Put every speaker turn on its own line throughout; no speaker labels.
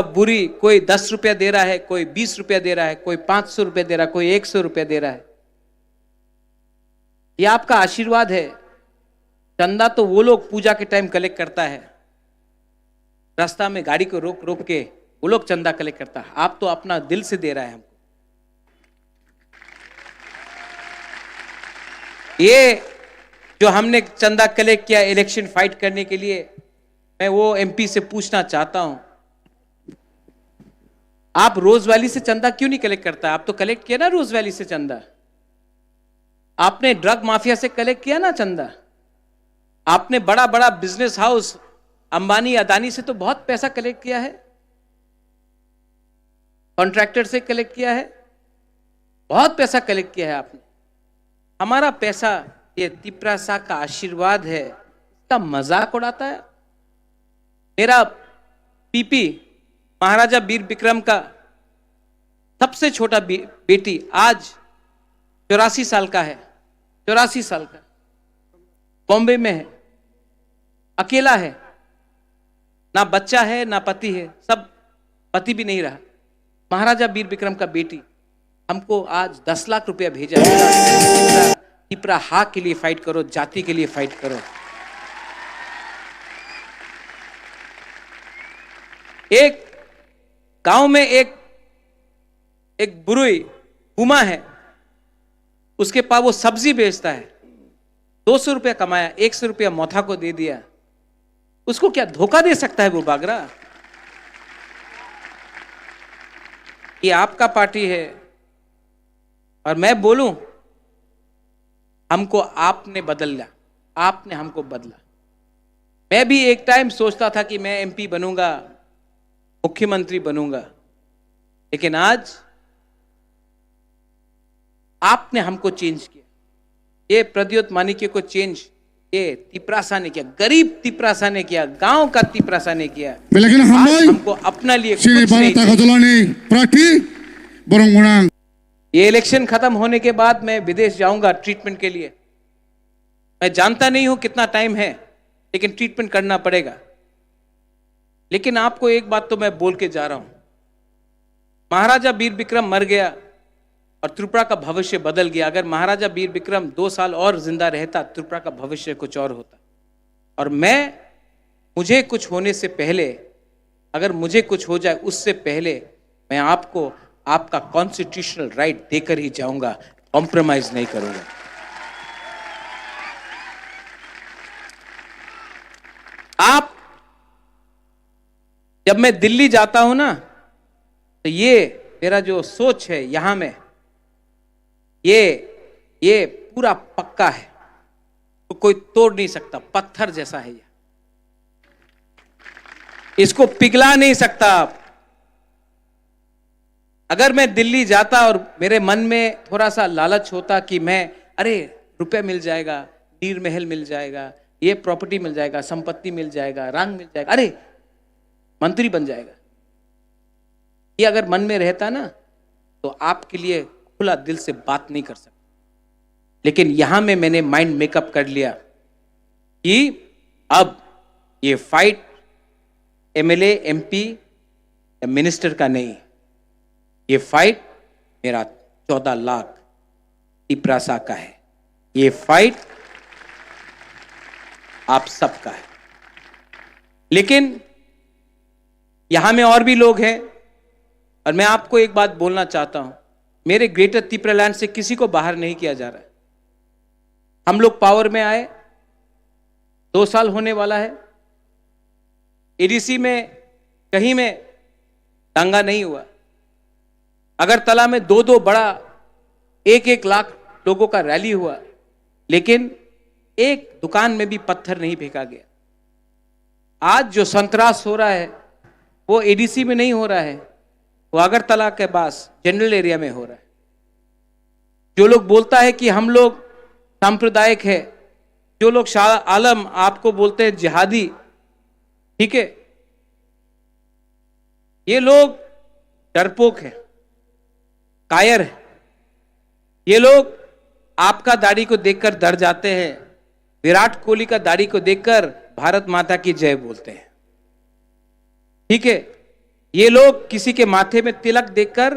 बुरी, कोई 10 रुपया दे रहा है, कोई 20 रुपया दे रहा है, कोई 500 रुपया दे रहा है, कोई 100 रुपया दे रहा है। यह आपका आशीर्वाद है। चंदा तो वो लोग पूजा के टाइम कलेक्ट करता है, रास्ता में गाड़ी को रोक रोक के वो लोग चंदा कलेक्ट करता है। आप तो अपना दिल से दे रहा है हमको। ये जो हमने चंदा कलेक्ट किया इलेक्शन फाइट करने के लिए, मैं वो एमपी से पूछना चाहता हूं, आप रोज वैली से चंदा क्यों नहीं कलेक्ट करता? आप तो कलेक्ट किया ना रोज वैली से चंदा। आपने ड्रग माफिया से कलेक्ट किया ना चंदा। आपने बड़ा बड़ा बिजनेस हाउस अंबानी अदानी से तो बहुत पैसा कलेक्ट किया है, कॉन्ट्रैक्टर से कलेक्ट किया है, बहुत पैसा कलेक्ट किया है आपने। हमारा पैसा ये तिपरासा का आशीर्वाद है, इसका मजाक उड़ाता है। मेरा पीपी महाराजा वीर विक्रम का सबसे छोटा बेटी आज 84 साल का है, 84 साल का, बॉम्बे में है, अकेला है, ना बच्चा है ना पति है, सब पति भी नहीं रहा। महाराजा वीर विक्रम का बेटी हमको आज 10 लाख रुपया भेजा है। तिपरा हा के लिए फाइट करो, जाति के लिए फाइट करो। एक गांव में एक बुरुई हुमा है, उसके पास वो सब्जी बेचता है, 200 रुपया कमाया, 100 रुपया मौथा को दे दिया। उसको क्या धोखा दे सकता है वो बागरा? ये आपका पार्टी है और मैं बोलूं, हमको आपने बदला, आपने हमको बदला। मैं भी एक टाइम सोचता था कि मैं एमपी बनूंगा, मुख्यमंत्री बनूंगा, लेकिन आज आपने हमको चेंज किया। ये प्रद्योत माणिक्य को चेंज ये तिपरासा ने किया, गरीब तिपरासा ने किया, गांव का तिपरासा ने किया।
लेकिन
हमको अपना लिए कुछ नहीं। ये इलेक्शन खत्म होने के बाद मैं विदेश जाऊंगा ट्रीटमेंट के लिए। मैं जानता नहीं हूं कितना टाइम है, लेकिन ट्रीटमेंट करना पड़ेगा। लेकिन आपको एक बात तो मैं बोल के जा रहा हूं, महाराजा वीर विक्रम मर गया और त्रिपुरा का भविष्य बदल गया। अगर महाराजा वीर विक्रम 2 साल और जिंदा रहता, त्रिपुरा का भविष्य कुछ और होता। और मुझे कुछ होने से पहले, अगर मुझे कुछ हो जाए उससे पहले, मैं आपको आपका कॉन्स्टिट्यूशनल राइट देकर ही जाऊंगा, कॉम्प्रोमाइज नहीं करूंगा। आप जब मैं दिल्ली जाता हूं ना, तो ये मेरा जो सोच है यहां में, ये पूरा पक्का है, तो कोई तोड़ नहीं सकता। पत्थर जैसा है ये, इसको पिघला नहीं सकता आप। अगर मैं दिल्ली जाता और मेरे मन में थोड़ा सा लालच होता कि मैं, अरे रुपए मिल जाएगा, नीर महल मिल जाएगा, ये प्रॉपर्टी मिल जाएगा, संपत्ति मिल जाएगा, रंग मिल जाएगा, अरे मंत्री बन जाएगा, ये अगर मन में रहता ना, तो आपके लिए खुला दिल से बात नहीं कर सकता। लेकिन यहां में मैंने माइंड मेकअप कर लिया कि अब ये फाइट एमएलए, एमपी या मिनिस्टर का नहीं, ये फाइट मेरा 14 लाख तिपरासा का है। ये फाइट आप सबका है। लेकिन यहां में और भी लोग हैं, और मैं आपको एक बात बोलना चाहता हूं, मेरे ग्रेटर तिपरालैंड से किसी को बाहर नहीं किया जा रहा है। हम लोग पावर में आए, 2 साल होने वाला है। एडीसी में कहीं में दंगा नहीं हुआ। अगरतला में 2 बड़ा 1-1 लाख लोगों का रैली हुआ, लेकिन एक दुकान में भी पत्थर नहीं फेंका गया। आज जो संतरास हो रहा है वो एडीसी में नहीं हो रहा है, वो अगरतला के पास जनरल एरिया में हो रहा है। जो लोग बोलता है कि हम लोग सांप्रदायिक है, जो लोग शाह आलम आपको बोलते हैं जिहादी, ठीक है, ये लोग डरपोक है, कायर है। ये लोग आपका दाढ़ी को देखकर डर जाते हैं, विराट कोहली का दाढ़ी को देखकर भारत माता की जय बोलते हैं, ठीक है। ये लोग किसी के माथे में तिलक देखकर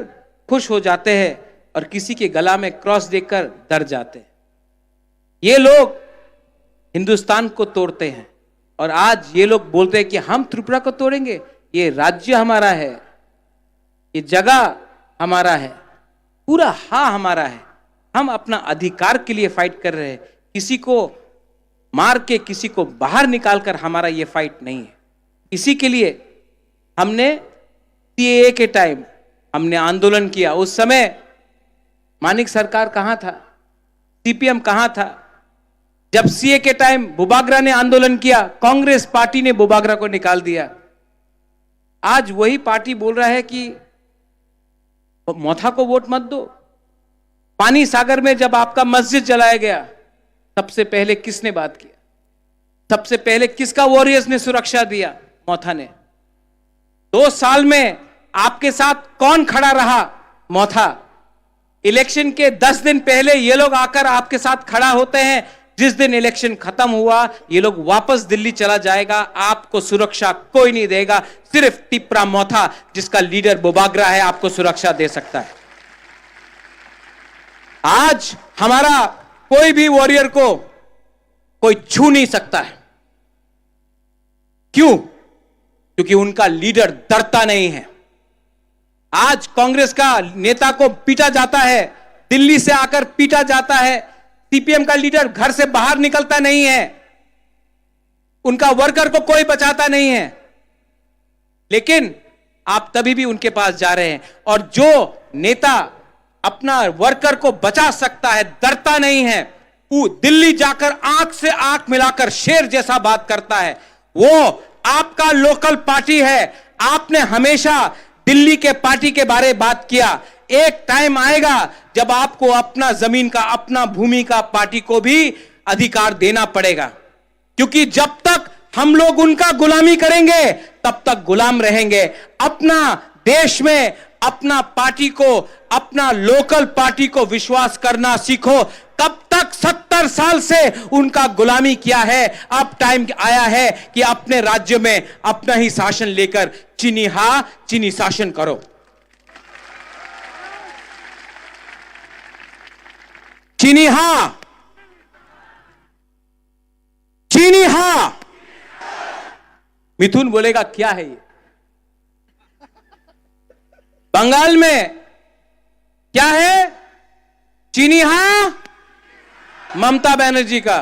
खुश हो जाते हैं और किसी के गला में क्रॉस देखकर डर जाते हैं। ये लोग हिंदुस्तान को तोड़ते हैं और आज ये लोग बोलते हैं कि हम त्रिपुरा को तोड़ेंगे। ये राज्य हमारा है, ये जगह हमारा है, पूरा हाँ हमारा है। हम अपना अधिकार के लिए फाइट कर रहे हैं। किसी को मार के, किसी को बाहर निकालकर हमारा ये फाइट नहीं है। इसी के लिए हमने सीएए के टाइम हमने आंदोलन किया। उस समय मानिक सरकार कहां था, सीपीएम कहां था? जब सीए के टाइम बुबागरा ने आंदोलन किया, कांग्रेस पार्टी ने बुबागरा को निकाल दिया। आज वही पार्टी बोल रहा है कि मोथा को वोट मत दो। पानी सागर में जब आपका मस्जिद जलाया गया, सबसे पहले किसने बात किया? सबसे पहले किसका वॉरियर्स ने सुरक्षा दिया? मोथा ने। 2 साल में आपके साथ कौन खड़ा रहा? मोथा। इलेक्शन के 10 दिन पहले ये लोग आकर आपके साथ खड़ा होते हैं। जिस दिन इलेक्शन खत्म हुआ, ये लोग वापस दिल्ली चला जाएगा। आपको सुरक्षा कोई नहीं देगा, सिर्फ टिप्रा मोथा जिसका लीडर बुबागरा है आपको सुरक्षा दे सकता है। आज हमारा कोई भी वॉरियर को कोई छू नहीं सकता है। क्यों? क्योंकि उनका लीडर डरता नहीं है। आज कांग्रेस का नेता को पीटा जाता है, दिल्ली से आकर पीटा जाता है। सीपीएम का लीडर घर से बाहर निकलता नहीं है, उनका वर्कर को कोई बचाता नहीं है। लेकिन आप तभी भी उनके पास जा रहे हैं। और जो नेता अपना वर्कर को बचा सकता है, डरता नहीं है, वो दिल्ली जाकर आंख से आंख मिलाकर शेर जैसा बात करता है, वो आपका लोकल पार्टी है। आपने हमेशा दिल्ली के पार्टी के बारे में बात किया। एक टाइम आएगा जब आपको अपना जमीन का, अपना भूमि का पार्टी को भी अधिकार देना पड़ेगा। क्योंकि जब तक हम लोग उनका गुलामी करेंगे तब तक गुलाम रहेंगे। अपना देश में अपना पार्टी को, अपना लोकल पार्टी को विश्वास करना सीखो। कब तक 70 साल से उनका गुलामी किया है। अब टाइम आया है कि अपने राज्य में अपना ही शासन लेकर चीनी हा चीनी शासन करो। चीनी हा, चीनी हा। मिथुन बोलेगा क्या है ये? बंगाल में क्या है? चीनी हा, ममता बनर्जी का।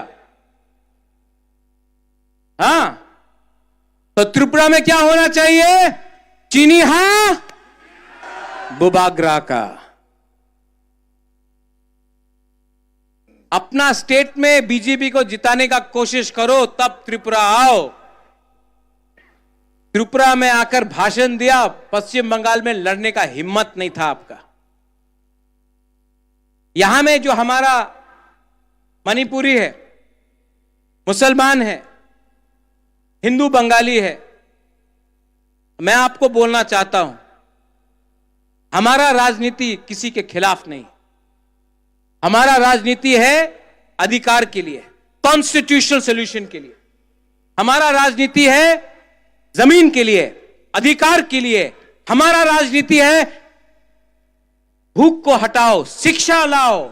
हां, तो त्रिपुरा में क्या होना चाहिए? चीनी हा, बुबागरा का। अपना स्टेट में बीजेपी को जिताने का कोशिश करो, तब त्रिपुरा आओ। त्रिपुरा में आकर भाषण दिया, पश्चिम बंगाल में लड़ने का हिम्मत नहीं था आपका। यहां में जो हमारा मणिपुरी है, मुसलमान है, हिंदू बंगाली है, मैं आपको बोलना चाहता हूं, हमारा राजनीति किसी के खिलाफ नहीं। हमारा राजनीति है अधिकार के लिए, कॉन्स्टिट्यूशनल सॉल्यूशन के लिए। हमारा राजनीति है जमीन के लिए, अधिकार के लिए। हमारा राजनीति है भूख को हटाओ, शिक्षा लाओ,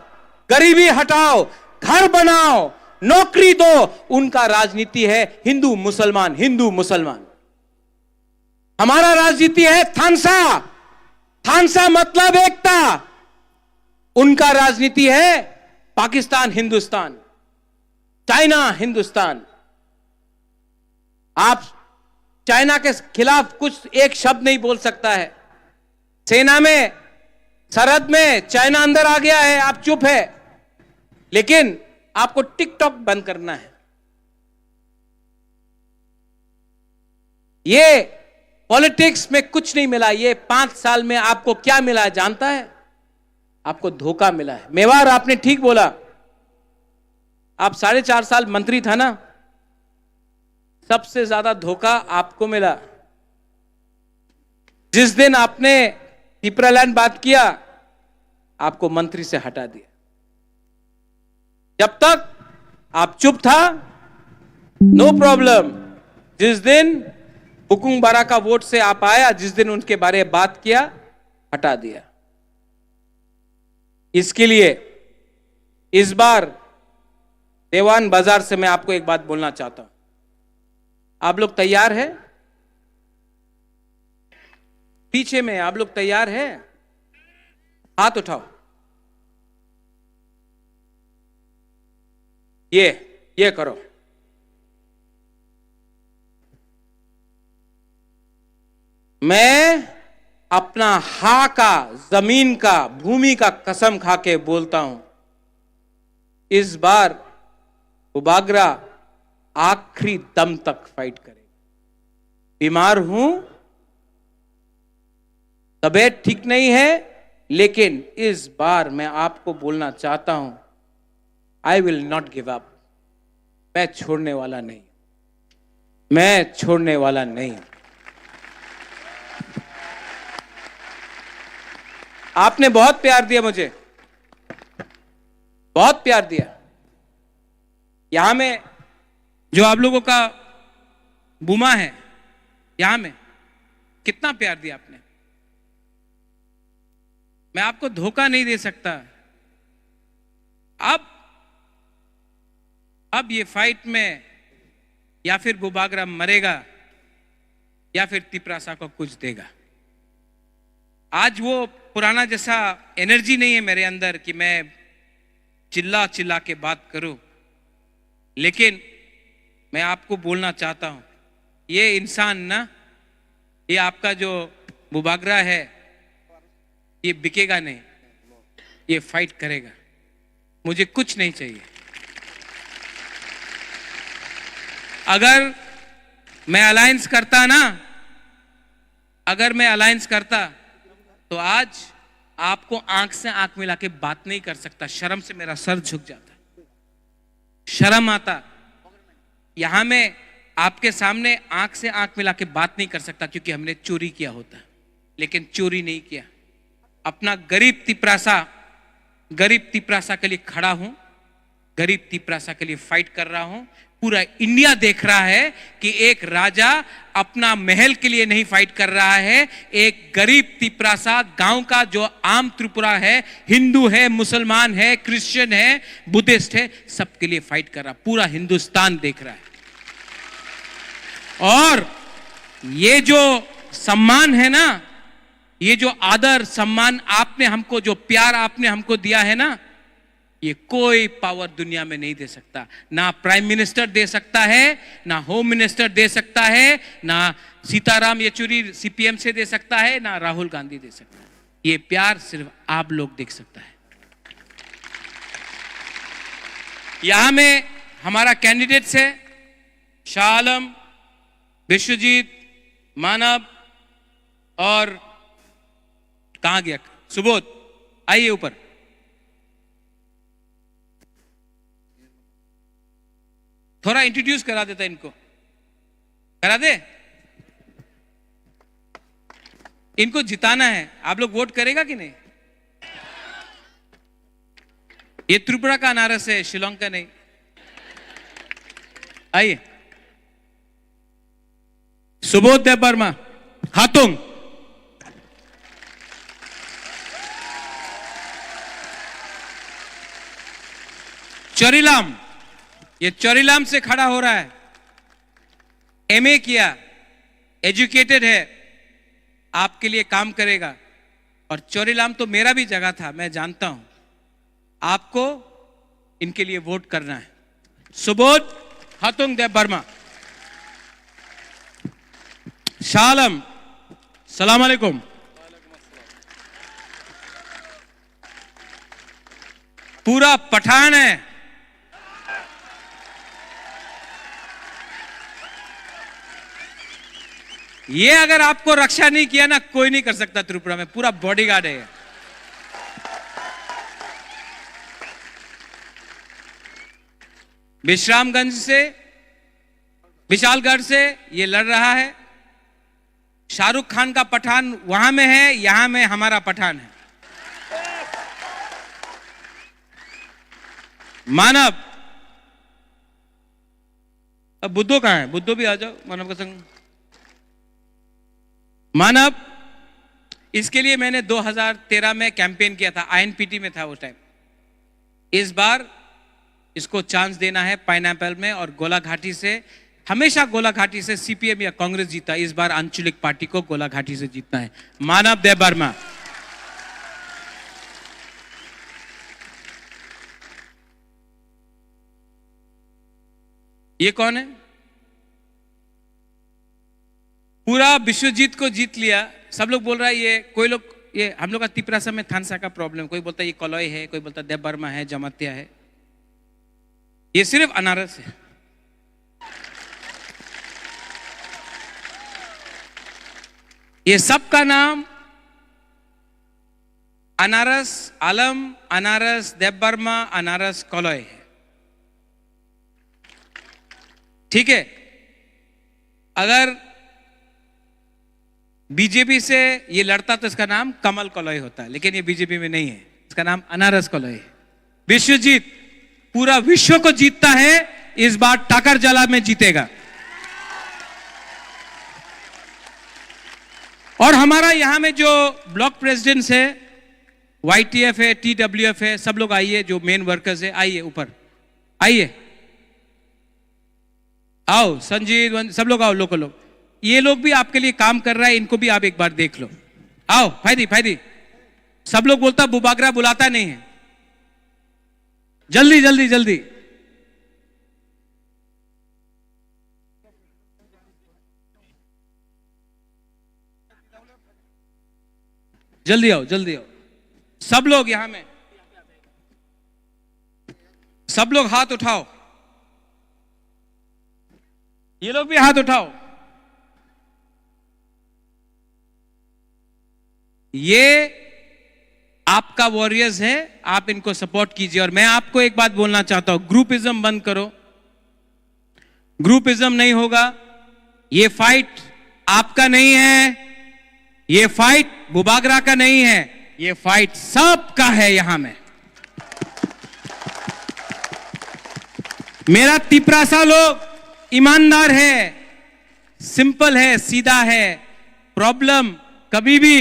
गरीबी हटाओ, घर बनाओ, नौकरी दो। उनका राजनीति है हिंदू मुसलमान, हिंदू मुसलमान। हमारा राजनीति है थानसा, थानसा मतलब एकता। उनका राजनीति है पाकिस्तान हिंदुस्तान, चाइना हिंदुस्तान। आप चाइना के खिलाफ कुछ एक शब्द नहीं बोल सकता है। सेना में, सरहद में चाइना अंदर आ गया है, आप चुप है। लेकिन आपको टिकटॉक बंद करना है। ये पॉलिटिक्स में कुछ नहीं मिला। ये 5 साल में आपको क्या मिला है जानता है? आपको धोखा मिला है। मेवाड़, आपने ठीक बोला। आप 4.5 साल मंत्री था ना, सबसे ज्यादा धोखा आपको मिला। जिस दिन आपने पिपरालैंड बात किया, आपको मंत्री से हटा दिया। जब तक आप चुप था, नो प्रॉब्लम। जिस दिन हुकुम बारा का वोट से आप आया, जिस दिन उनके बारे में बात किया हटा दिया। इसके लिए इस बार देवान बाजार से मैं आपको एक बात बोलना चाहता हूं। आप लोग तैयार हैं? पीछे में आप लोग तैयार हैं? हाथ उठाओ। ये करो। मैं अपना हा का, जमीन का, भूमि का कसम खा के बोलता हूं, इस बार बुबागरा आखिरी दम तक फाइट करेगा। बीमार हूं, तबीयत ठीक नहीं है, लेकिन इस बार मैं आपको बोलना चाहता हूं, I will not give up. मैं छोड़ने वाला नहीं, मैं छोड़ने वाला नहीं। आपने बहुत प्यार दिया मुझे, बहुत प्यार दिया। यहां में जो आप लोगों का बुमा है, यहां में कितना प्यार दिया आपने। मैं आपको धोखा नहीं दे सकता। अब ये फाइट में या फिर बुबागरा मरेगा या फिर तिपरासा को कुछ देगा। आज वो पुराना जैसा एनर्जी नहीं है मेरे अंदर कि मैं चिल्ला चिल्ला के बात करूं, लेकिन मैं आपको बोलना चाहता हूं, ये इंसान ना, ये आपका जो बुबागरा है, ये बिकेगा नहीं, ये फाइट करेगा। मुझे कुछ नहीं चाहिए। अगर मैं अलायंस करता ना, अगर मैं अलायंस करता तो आज आपको आंख से आंख मिला के बात नहीं कर सकता। शर्म से मेरा सर झुक जाता, शर्म आता। यहां में आपके सामने आंख से आंख मिला के बात नहीं कर सकता, क्योंकि हमने चोरी किया होता, लेकिन चोरी नहीं किया। अपना गरीब तिपरासा के लिए खड़ा हूं, गरीब तिपरासा के लिए फाइट कर रहा हूं। पूरा इंडिया देख रहा है कि एक राजा अपना महल के लिए नहीं फाइट कर रहा है, एक गरीब तिपरासा गांव का जो आम त्रिपुरा है, हिंदू है, मुसलमान है, क्रिश्चियन है, बुद्धिस्ट है, सबके लिए फाइट कर रहा। पूरा हिंदुस्तान देख रहा है। और ये जो सम्मान है ना, ये जो आदर सम्मान आपने हमको, जो प्यार आपने हमको दिया है ना, ये कोई पावर दुनिया में नहीं दे सकता। ना प्राइम मिनिस्टर दे सकता है, ना होम मिनिस्टर दे सकता है, ना सीताराम येचुरी सीपीएम से दे सकता है, ना राहुल गांधी दे सकता है। ये प्यार सिर्फ आप लोग देख सकता है। यहां में हमारा कैंडिडेट्स है शाह आलम, विश्वजीत, मानव और कहां गया सुबोध। आइए ऊपर। थोड़ा इंट्रोड्यूस करा देता, इनको करा दे। इनको जिताना है। आप लोग वोट करेगा कि नहीं? ये त्रिपुरा का अनारस है, शिलोंग का नहीं। आइए। सुबोध देव वर्मा, हाथुंग। चोरीलाम, ये चोरीलाम से खड़ा हो रहा है। एमए किया, एजुकेटेड है, आपके लिए काम करेगा। और चोरीलाम तो मेरा भी जगह था, मैं जानता हूं। आपको इनके लिए वोट करना है। सुबोध हाथुंग देव वर्मा। शाह आलम, सलाम अलैकुम। पूरा पठान है। ये अगर आपको रक्षा नहीं किया ना, कोई नहीं कर सकता त्रिपुरा में। पूरा बॉडीगार्ड है। विश्रामगंज से, विशालगढ़ से ये लड़ रहा है। शाहरुख खान का पठान वहां में है, यहां में हमारा पठान है। मानव। अब बुद्धो कहां है? बुद्धो भी आ जाओ मानव का संग। मानव, इसके लिए मैंने 2013 में कैंपेन किया था, INPT में था वो टाइम। इस बार इसको चांस देना है पाइनएप्पल में, और गोलाघाटी से, हमेशा गोलाघाटी से CPM या कांग्रेस जीता, इस बार आंचलिक पार्टी को गोलाघाटी से जीतना है। मानव देबबर्मा। ये कौन है? पूरा विश्वजीत को जीत लिया। सब लोग बोल रहा है ये, कोई लोग, ये हम लोग का तिपरासा में थानसा का प्रॉब्लम, कोई बोलता है ये कलौय है, कोई बोलता है देबबर्मा है, जमातिया है। ये सिर्फ अनारस है। ये सबका नाम अनारस आलम, अनारस देबबर्मा, अनारस कलौय है। ठीक है, अगर बीजेपी से ये लड़ता तो इसका नाम कमल कलौय होता है, लेकिन ये बीजेपी में नहीं है, इसका नाम अनारस कलौय है। विश्वजीत पूरा विश्व को जीतता है, इस बार टाकर जला में जीतेगा। और हमारा यहां में जो ब्लॉक प्रेसिडेंट्स है, YTF है, TWF है, सब लोग आइए, जो मेन वर्कर्स है आइए, ऊपर आइए, आओ, संजीव, सब लोग आओ, लोग ये लोग भी आपके लिए काम कर रहा है, इनको भी आप एक बार देख लो। आओ फायदी, सब लोग बोलता बुबागरा बुलाता नहीं है, जल्दी जल्दी जल्दी। जल्दी आओ, जल्दी आओ, सब लोग यहां में, सब लोग हाथ उठाओ, ये लोग भी हाथ उठाओ। ये आपका वॉरियर्स है, आप इनको सपोर्ट कीजिए। और मैं आपको एक बात बोलना चाहता हूं, ग्रुपिज्म बंद करो, ग्रुपिज्म नहीं होगा। ये फाइट आपका नहीं है, ये फाइट बुबागरा का नहीं है, ये फाइट सबका है। यहां में मेरा तिपरासा लोग ईमानदार है, सिंपल है, सीधा है। प्रॉब्लम कभी भी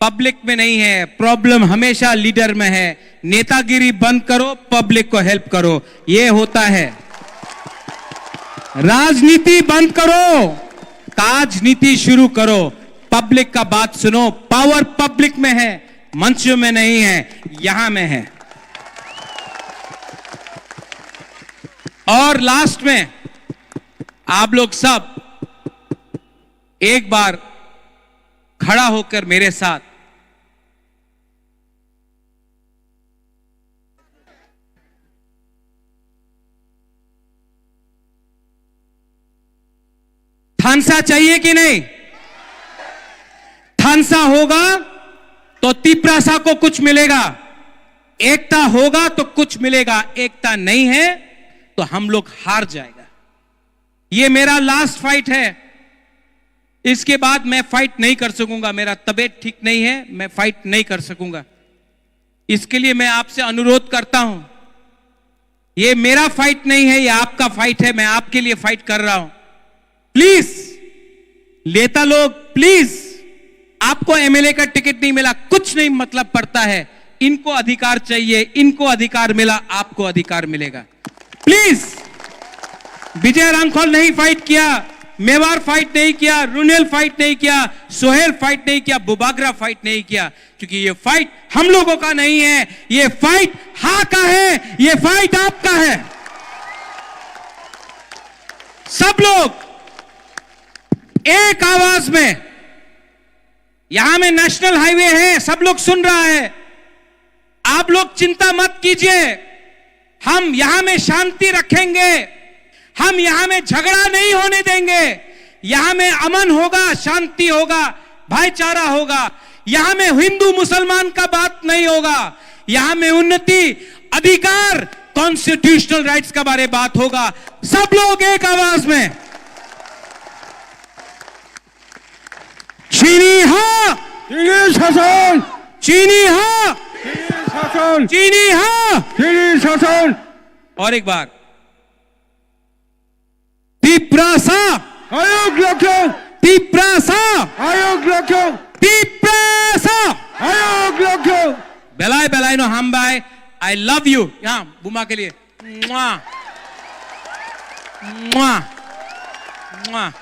पब्लिक में नहीं है, प्रॉब्लम हमेशा लीडर में है। नेतागिरी बंद करो, पब्लिक को हेल्प करो, ये होता है। राजनीति बंद करो, ताजनीति शुरू करो, पब्लिक का बात सुनो। पावर पब्लिक में है, मंचों में नहीं है, यहां में है। और लास्ट में आप लोग सब एक बार खड़ा होकर मेरे साथ थानसा चाहिए कि नहीं? थानसा होगा तो तिपरासा को कुछ मिलेगा, एकता होगा तो कुछ मिलेगा, एकता नहीं है तो हम लोग हार जाएगा। ये मेरा लास्ट फाइट है, इसके बाद मैं फाइट नहीं कर सकूंगा। मेरा तबीयत ठीक नहीं है, मैं फाइट नहीं कर सकूंगा। इसके लिए मैं आपसे अनुरोध करता हूं, ये मेरा फाइट नहीं है, ये आपका फाइट है। मैं आपके लिए फाइट कर रहा हूं। प्लीज नेता लोग, प्लीज, आपको MLA का टिकट नहीं मिला, कुछ नहीं मतलब पड़ता है। इनको अधिकार चाहिए, इनको अधिकार मिला, आपको अधिकार मिलेगा। प्लीज, विजय रांखोल नहीं फाइट किया, मेवार फाइट नहीं किया, रुनेल फाइट नहीं किया, सोहेल फाइट नहीं किया, बुबागरा फाइट नहीं किया, क्योंकि ये फाइट हम लोगों का नहीं है, ये फाइट हाँ का है, ये फाइट आपका है। सब लोग एक आवाज में, यहां में नेशनल हाईवे है, सब लोग सुन रहा है। आप लोग चिंता मत कीजिए, हम यहां में शांति रखेंगे, हम यहां में झगड़ा नहीं होने देंगे। यहां में अमन होगा, शांति होगा, भाईचारा होगा। यहां में हिंदू मुसलमान का बात नहीं होगा, यहां में उन्नति, अधिकार, कॉन्स्टिट्यूशनल राइट्स का बारे बात होगा। सब लोग एक आवाज में, चीनी हाँ,
चीनी शासन,
चीनी हाँ,
चीनी शासन,
चीनी हाँ,
चीनी शासन।
और एक बार, तिपरासा
आयोग रखें,
Tiprasa,
Ayok Lokyo,
Tiprasa.
Ayok Lokyo.
बेलाय बेलाय नो हम भाई I love you. यहाँ बुमा के लिए मुआ मुआ मुआ.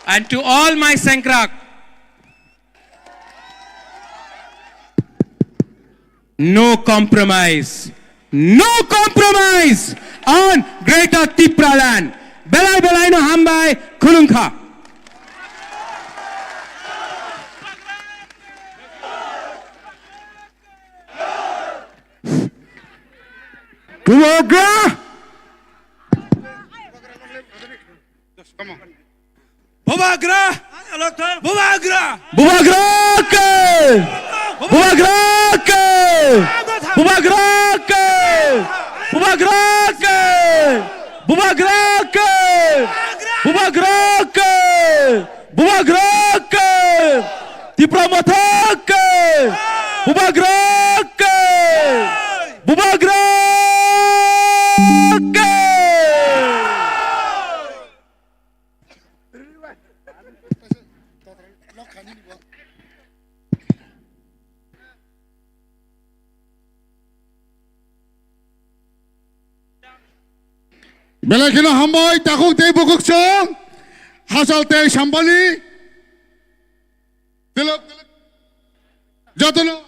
And to all my Sankrak, no compromise on Greater Tipra land. Belai belai no hambai khulungkha.
Bubagra.
Bubagra! Bubagra!
Bubagra ke. Bubagra ke. Bubagra ke. Bubagra ke. Bubagra ke. Bubagra ke. Bubagra ke. Tipra Mathak ke. Bubagra ke. Bubagra ke.
Belakina hamboy takuk tei bukuk song hasal tei sampani tilok jotono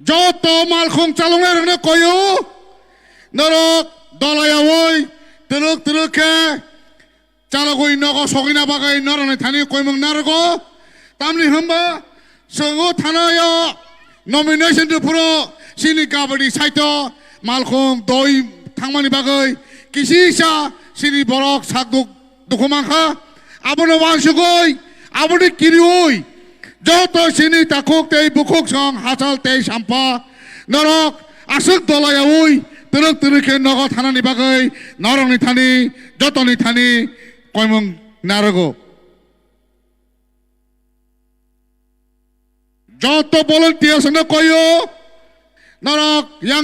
joto malkhong chalongne rene koyo norok dolayawoi tilok ke chalogoi nogo sogina bagai norone thani koimong nargo tamni hamba songo thanayo nomination to pro sini kabadi saito malkhong doi thangmani bagai kisisa sini borok sakduk dukumangkha abono wansugoi aboni kirioi joto sini takuk tei bukuk song hasal tei sampa norok asuk dolayaoi turuk ke nogo thanani bagai norongni thani jotoni thani koimong narago joto volunteers na koyo norok yang